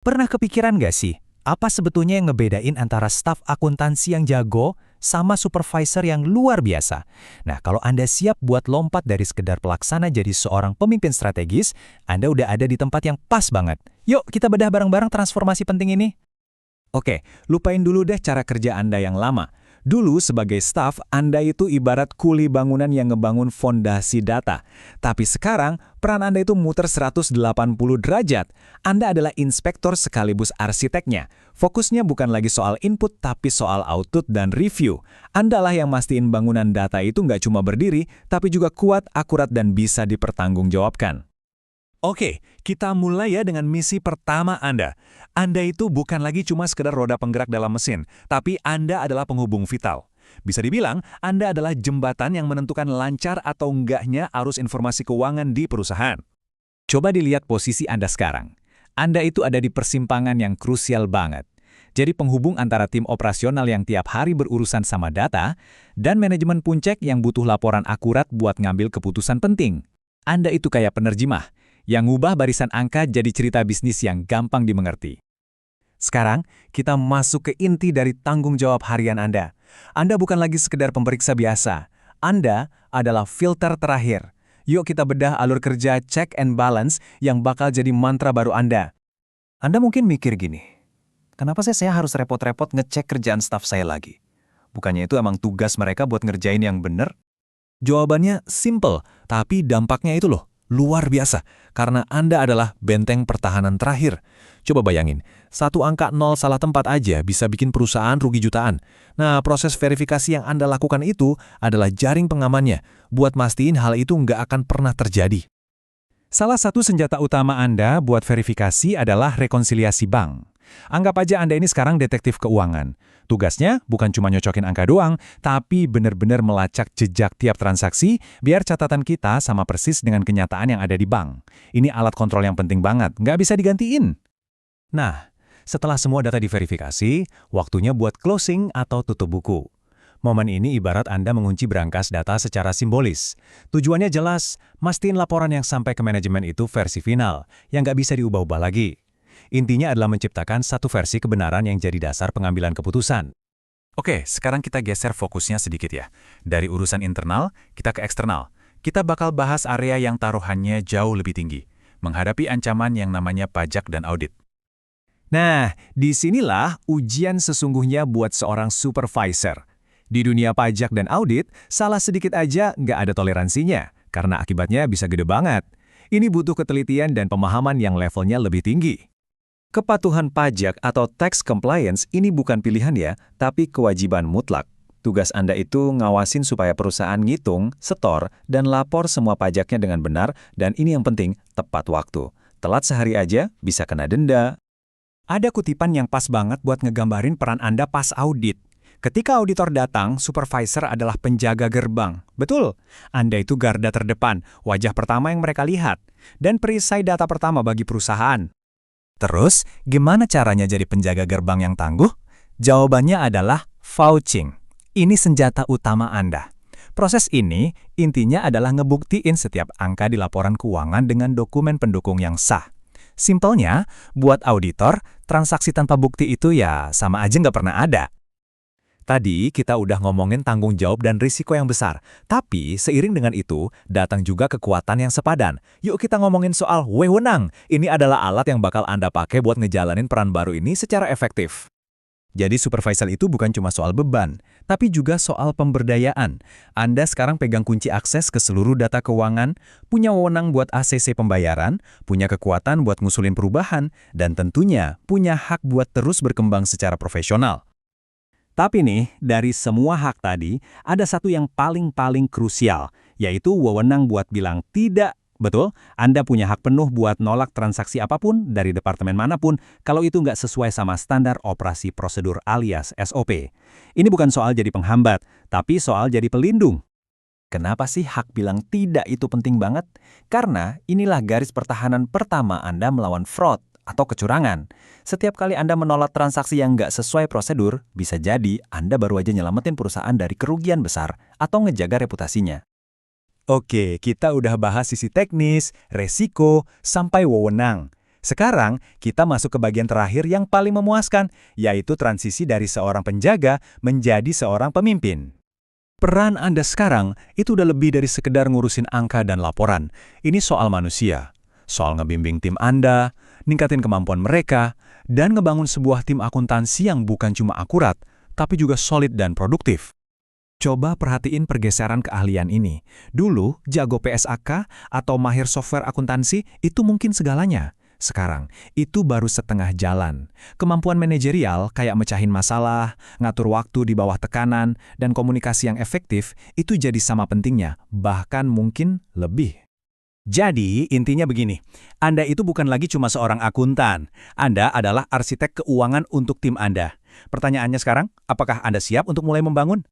Pernah kepikiran nggak sih, apa sebetulnya yang ngebedain antara staf akuntansi yang jago sama supervisor yang luar biasa? Nah, kalau Anda siap buat lompat dari sekedar pelaksana jadi seorang pemimpin strategis, Anda udah ada di tempat yang pas banget. Yuk, kita bedah bareng-bareng transformasi penting ini. Oke, lupain dulu deh cara kerja Anda yang lama. Dulu sebagai staf, Anda itu ibarat kuli bangunan yang ngebangun fondasi data. Tapi sekarang, peran Anda itu muter 180 derajat. Anda adalah inspektor sekaligus arsiteknya. Fokusnya bukan lagi soal input, tapi soal output dan review. Anda lah yang mastiin bangunan data itu nggak cuma berdiri, tapi juga kuat, akurat, dan bisa dipertanggungjawabkan. Oke, kita mulai ya dengan misi pertama Anda. Anda itu bukan lagi cuma sekedar roda penggerak dalam mesin, tapi Anda adalah penghubung vital. Bisa dibilang, Anda adalah jembatan yang menentukan lancar atau enggaknya arus informasi keuangan di perusahaan. Coba dilihat posisi Anda sekarang. Anda itu ada di persimpangan yang krusial banget. Jadi penghubung antara tim operasional yang tiap hari berurusan sama data, dan manajemen puncak yang butuh laporan akurat buat ngambil keputusan penting. Anda itu kayak penerjemah yang ngubah barisan angka jadi cerita bisnis yang gampang dimengerti. Sekarang, kita masuk ke inti dari tanggung jawab harian Anda. Anda bukan lagi sekedar pemeriksa biasa. Anda adalah filter terakhir. Yuk kita bedah alur kerja check and balance yang bakal jadi mantra baru Anda. Anda mungkin mikir gini, kenapa sih saya harus repot-repot ngecek kerjaan staf saya lagi? Bukannya itu emang tugas mereka buat ngerjain yang bener? Jawabannya simple, tapi dampaknya itu loh. Luar biasa, karena Anda adalah benteng pertahanan terakhir. Coba bayangin, satu angka 0 salah tempat aja bisa bikin perusahaan rugi jutaan. Nah, proses verifikasi yang Anda lakukan itu adalah jaring pengamannya, buat mastiin hal itu nggak akan pernah terjadi. Salah satu senjata utama Anda buat verifikasi adalah rekonsiliasi bank. Anggap aja Anda ini sekarang detektif keuangan. Tugasnya bukan cuma nyocokin angka doang, tapi benar-benar melacak jejak tiap transaksi biar catatan kita sama persis dengan kenyataan yang ada di bank. Ini alat kontrol yang penting banget, nggak bisa digantiin. Nah, setelah semua data diverifikasi, waktunya buat closing atau tutup buku. Momen ini ibarat Anda mengunci berangkas data secara simbolis. Tujuannya jelas, mastiin laporan yang sampai ke manajemen itu versi final, yang nggak bisa diubah-ubah lagi. Intinya adalah menciptakan satu versi kebenaran yang jadi dasar pengambilan keputusan. Oke, sekarang kita geser fokusnya sedikit ya. Dari urusan internal, kita ke eksternal. Kita bakal bahas area yang taruhannya jauh lebih tinggi, menghadapi ancaman yang namanya pajak dan audit. Nah, disinilah ujian sesungguhnya buat seorang supervisor. Di dunia pajak dan audit, salah sedikit aja nggak ada toleransinya, karena akibatnya bisa gede banget. Ini butuh ketelitian dan pemahaman yang levelnya lebih tinggi. Kepatuhan pajak atau tax compliance ini bukan pilihan ya, tapi kewajiban mutlak. Tugas Anda itu ngawasin supaya perusahaan ngitung, setor, dan lapor semua pajaknya dengan benar, dan ini yang penting, tepat waktu. Telat sehari aja, bisa kena denda. Ada kutipan yang pas banget buat ngegambarin peran Anda pas audit. Ketika auditor datang, supervisor adalah penjaga gerbang. Betul, Anda itu garda terdepan, wajah pertama yang mereka lihat, dan perisai data pertama bagi perusahaan. Terus, gimana caranya jadi penjaga gerbang yang tangguh? Jawabannya adalah vouching. Ini senjata utama Anda. Proses ini intinya adalah ngebuktiin setiap angka di laporan keuangan dengan dokumen pendukung yang sah. Simpelnya, buat auditor, transaksi tanpa bukti itu ya sama aja nggak pernah ada. Tadi kita udah ngomongin tanggung jawab dan risiko yang besar, tapi seiring dengan itu datang juga kekuatan yang sepadan. Yuk kita ngomongin soal wewenang. Ini adalah alat yang bakal Anda pakai buat ngejalanin peran baru ini secara efektif. Jadi supervisor itu bukan cuma soal beban, tapi juga soal pemberdayaan. Anda sekarang pegang kunci akses ke seluruh data keuangan, punya wewenang buat ACC pembayaran, punya kekuatan buat ngusulin perubahan, dan tentunya punya hak buat terus berkembang secara profesional. Tapi nih, dari semua hak tadi, ada satu yang paling krusial, yaitu wewenang buat bilang tidak. Betul, Anda punya hak penuh buat nolak transaksi apapun dari departemen manapun kalau itu nggak sesuai sama standar operasi prosedur alias SOP. Ini bukan soal jadi penghambat, tapi soal jadi pelindung. Kenapa sih hak bilang tidak itu penting banget? Karena inilah garis pertahanan pertama Anda melawan fraud atau kecurangan. Setiap kali Anda menolak transaksi yang nggak sesuai prosedur, bisa jadi Anda baru aja nyelamatin perusahaan dari kerugian besar atau ngejaga reputasinya. Oke, kita udah bahas sisi teknis, resiko, sampai wewenang. Sekarang, kita masuk ke bagian terakhir yang paling memuaskan, yaitu transisi dari seorang penjaga menjadi seorang pemimpin. Peran Anda sekarang itu udah lebih dari sekedar ngurusin angka dan laporan. Ini soal manusia, soal ngebimbing tim Anda, ningkatin kemampuan mereka, dan ngebangun sebuah tim akuntansi yang bukan cuma akurat, tapi juga solid dan produktif. Coba perhatiin pergeseran keahlian ini. Dulu, jago PSAK atau mahir software akuntansi itu mungkin segalanya. Sekarang, itu baru setengah jalan. Kemampuan manajerial kayak mecahin masalah, ngatur waktu di bawah tekanan, dan komunikasi yang efektif itu jadi sama pentingnya, bahkan mungkin lebih. Jadi, intinya begini, Anda itu bukan lagi cuma seorang akuntan. Anda adalah arsitek keuangan untuk tim Anda. Pertanyaannya sekarang, apakah Anda siap untuk mulai membangun?